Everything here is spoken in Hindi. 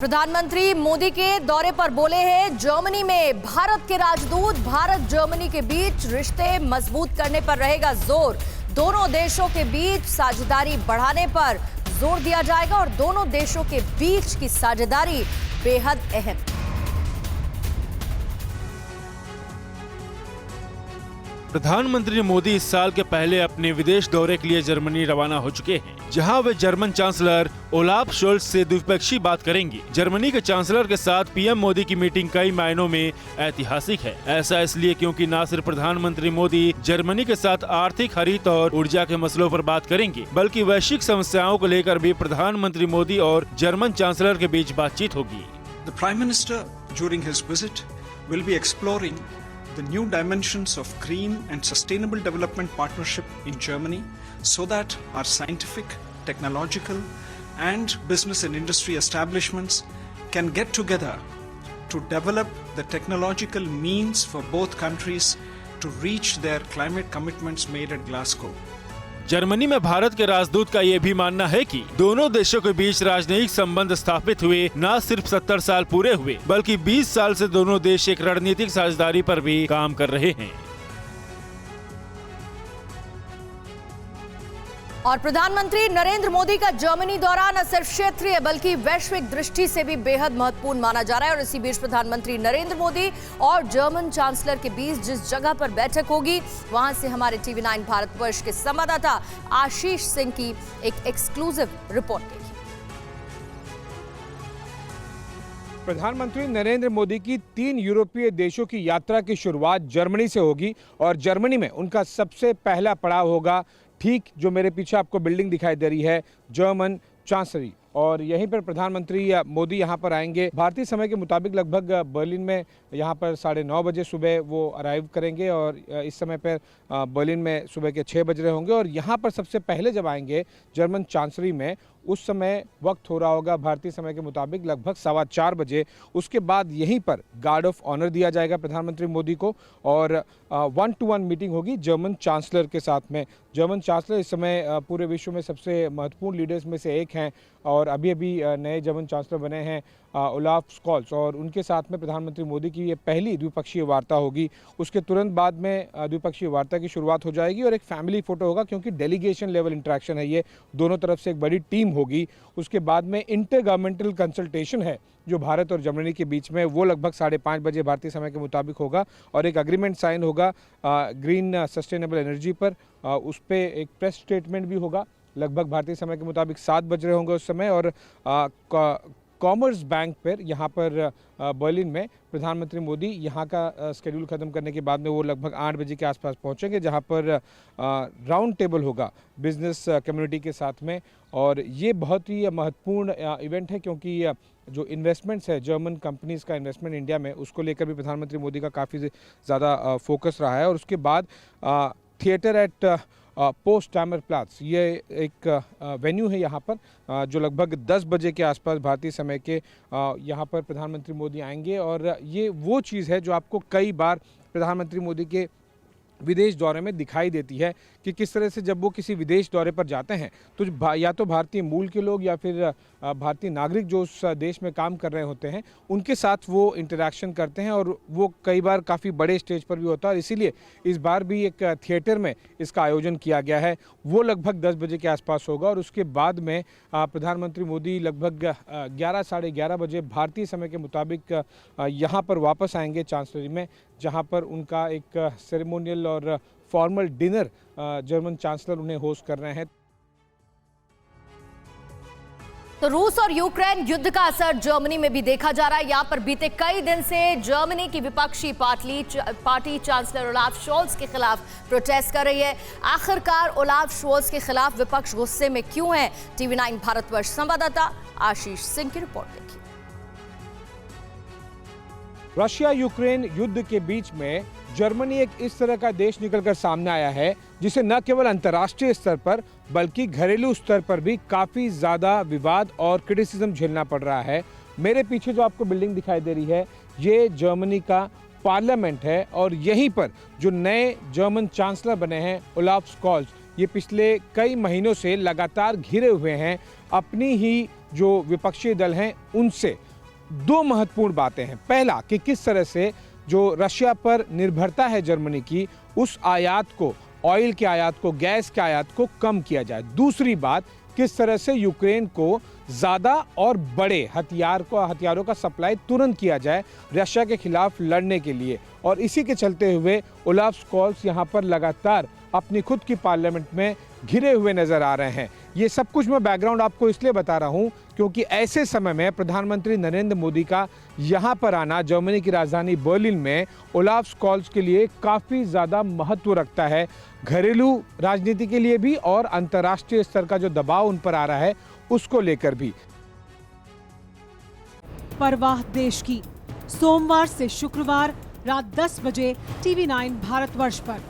प्रधानमंत्री मोदी के दौरे पर बोले हैं जर्मनी में भारत के राजदूत। भारत जर्मनी के बीच रिश्ते मजबूत करने पर रहेगा जोर। दोनों देशों के बीच साझेदारी बढ़ाने पर जोर दिया जाएगा और दोनों देशों के बीच की साझेदारी बेहद अहम। प्रधानमंत्री मोदी इस साल के पहले अपने विदेश दौरे के लिए जर्मनी रवाना हो चुके हैं, जहां वे जर्मन चांसलर ओलाफ शोल्ज से द्विपक्षीय बात करेंगे। जर्मनी के चांसलर के साथ पीएम मोदी की मीटिंग कई मायनों में ऐतिहासिक है। ऐसा इसलिए क्योंकि न सिर्फ प्रधानमंत्री मोदी जर्मनी के साथ आर्थिक, हरित और ऊर्जा के मसलों पर बात करेंगे, बल्कि वैश्विक समस्याओं को लेकर भी प्रधानमंत्री मोदी और जर्मन चांसलर के बीच बातचीत होगी। The Prime Minister during his visit will be exploring the new dimensions of green and sustainable development partnership in Germany so that our scientific, technological and business and industry establishments can get together to develop the technological means for both countries to reach their climate commitments made at Glasgow. Germany में भारत के राजदूत का ये भी मानना है कि दोनों देशों के बीच राजनयिक संबंध स्थापित हुए न सिर्फ 70 साल पूरे हुए, बल्कि 20 साल से दोनों देश एक रणनीतिक साझेदारी पर भी काम कर रहे हैं। और प्रधानमंत्री नरेंद्र मोदी का जर्मनी दौरा न सिर्फ क्षेत्रीय बल्कि वैश्विक दृष्टि से भी बेहद महत्वपूर्ण माना जा रहा है। और इसी बीच प्रधानमंत्री नरेंद्र मोदी और जर्मन चांसलर के बीच जिस जगह पर बैठक होगी, वहां से हमारे टीवी9 भारतवर्ष के संवाददाता आशीष सिंह की एक एक्सक्लूसिव रिपोर्ट देखिए। प्रधानमंत्री नरेंद्र मोदी की 3 यूरोपीय देशों की यात्रा की शुरुआत जर्मनी से होगी और जर्मनी में उनका सबसे पहला पड़ाव होगा ठीक जो मेरे पीछे आपको बिल्डिंग दिखाई दे रही है, जर्मन चांसलरी। और यहीं पर प्रधानमंत्री मोदी यहाँ पर आएंगे। भारतीय समय के मुताबिक लगभग बर्लिन में यहाँ पर 9:30 बजे सुबह वो अराइव करेंगे और इस समय पर बर्लिन में सुबह के 6 बज रहे होंगे। और यहाँ पर सबसे पहले जब आएंगे जर्मन चांसलरी में, उस समय वक्त हो रहा होगा भारतीय समय के मुताबिक लगभग 4:15 बजे। उसके बाद यहीं पर गार्ड ऑफ ऑनर दिया जाएगा प्रधानमंत्री मोदी को और 1-to-1 मीटिंग होगी जर्मन चांसलर के साथ में। जर्मन चांसलर इस समय पूरे विश्व में सबसे महत्वपूर्ण लीडर्स में से एक हैं और अभी नए जर्मन चांसलर बने हैं ओलाफ स्कॉल्स, और उनके साथ में प्रधानमंत्री मोदी की ये पहली द्विपक्षीय वार्ता होगी। उसके तुरंत बाद में द्विपक्षीय वार्ता की शुरुआत हो जाएगी और एक फैमिली फोटो होगा क्योंकि डेलीगेशन लेवल इंटरेक्शन है, ये दोनों तरफ से एक बड़ी टीम होगी। उसके बाद में इंटर गवर्नमेंटल कंसल्टेशन है जो भारत और जर्मनी के बीच में, वो लगभग 5:30 बजे भारतीय समय के मुताबिक होगा और एक एग्रीमेंट साइन होगा ग्रीन सस्टेनेबल एनर्जी पर। उस पर एक प्रेस स्टेटमेंट भी होगा लगभग भारतीय समय के मुताबिक 7 बज रहे होंगे उस समय। और कॉमर्स बैंक पर यहाँ पर बर्लिन में प्रधानमंत्री मोदी यहाँ का स्केड्यूल ख़त्म करने के बाद में वो लगभग 8 बजे के आसपास पहुँचेंगे, जहाँ पर राउंड टेबल होगा बिजनेस कम्युनिटी के साथ में। और ये बहुत ही महत्वपूर्ण इवेंट है क्योंकि जो इन्वेस्टमेंट्स है जर्मन कंपनीज़ का इन्वेस्टमेंट इंडिया में, उसको लेकर भी प्रधानमंत्री मोदी का काफ़ी ज़्यादा फोकस रहा है। और उसके बाद थिएटर एट पोस्टडामर प्लाट्स, ये एक वेन्यू है यहाँ पर जो लगभग 10 बजे के आसपास भारतीय समय के यहाँ पर प्रधानमंत्री मोदी आएंगे। और ये वो चीज़ है जो आपको कई बार प्रधानमंत्री मोदी के विदेश दौरे में दिखाई देती है कि किस तरह से जब वो किसी विदेश दौरे पर जाते हैं तो या तो भारतीय मूल के लोग या फिर भारतीय नागरिक जो उस देश में काम कर रहे होते हैं उनके साथ वो इंटरेक्शन करते हैं और वो कई बार काफ़ी बड़े स्टेज पर भी होता है। और इसीलिए इस बार भी एक थिएटर में इसका आयोजन किया गया है, वो लगभग 10 बजे के आसपास होगा। और उसके बाद में प्रधानमंत्री मोदी लगभग 11 साढ़े 11 बजे भारतीय समय के मुताबिक यहाँ पर वापस आएंगे चांसलरी में, जहाँ पर उनका एक सेरेमोनियल और फॉर्मल डिनर जर्मन चांसलर उन्हें होस्ट कर रहे हैं। तो रूस और यूक्रेन युद्ध का असर जर्मनी में भी देखा जा रहा है। यहाँ पर बीते कई दिन से जर्मनी की विपक्षी पार्टी चांसलर ओलाफ शोल्ज के खिलाफ प्रोटेस्ट कर रही है। आखिरकार ओलाफ शोल्ज के खिलाफ विपक्ष गुस्से में क्यों है? टीवी9 भारतवर्ष संवाददाता आशीष सिंह की रिपोर्ट देखिए। रशिया यूक्रेन युद्ध के बीच में जर्मनी एक इस तरह का देश निकलकर सामने आया है जिसे न केवल अंतर्राष्ट्रीय स्तर पर बल्कि घरेलू स्तर पर भी काफ़ी ज़्यादा विवाद और क्रिटिसिज्म झेलना पड़ रहा है। मेरे पीछे जो आपको बिल्डिंग दिखाई दे रही है, ये जर्मनी का पार्लियामेंट है और यहीं पर जो नए जर्मन चांसलर बने हैं ओलाफ स्कॉल्स, ये पिछले कई महीनों से लगातार घिरे हुए हैं अपनी ही जो विपक्षी दल हैं उनसे। दो महत्वपूर्ण बातें हैं। पहला कि किस तरह से जो रशिया पर निर्भरता है जर्मनी की, उस आयात को, ऑयल के आयात को, गैस के आयात को कम किया जाए। दूसरी बात, किस तरह से यूक्रेन को ज़्यादा और बड़े हथियारों का सप्लाई तुरंत किया जाए रशिया के खिलाफ लड़ने के लिए। और इसी के चलते हुए ओलाफ स्कॉल्स यहाँ पर लगातार अपनी खुद की पार्लियामेंट में घिरे हुए नजर आ रहे हैं। ये सब कुछ मैं बैकग्राउंड आपको इसलिए बता रहा हूँ क्योंकि ऐसे समय में प्रधानमंत्री नरेंद्र मोदी का यहाँ पर आना जर्मनी की राजधानी बर्लिन में ओलाफ स्कॉल्स के लिए काफ़ी ज़्यादा महत्व रखता है, घरेलू राजनीति के लिए भी और अंतर्राष्ट्रीय स्तर का जो दबाव उन पर आ रहा है उसको लेकर भी। परवाह देश की, सोमवार से शुक्रवार रात 10 बजे TV9 भारतवर्ष पर।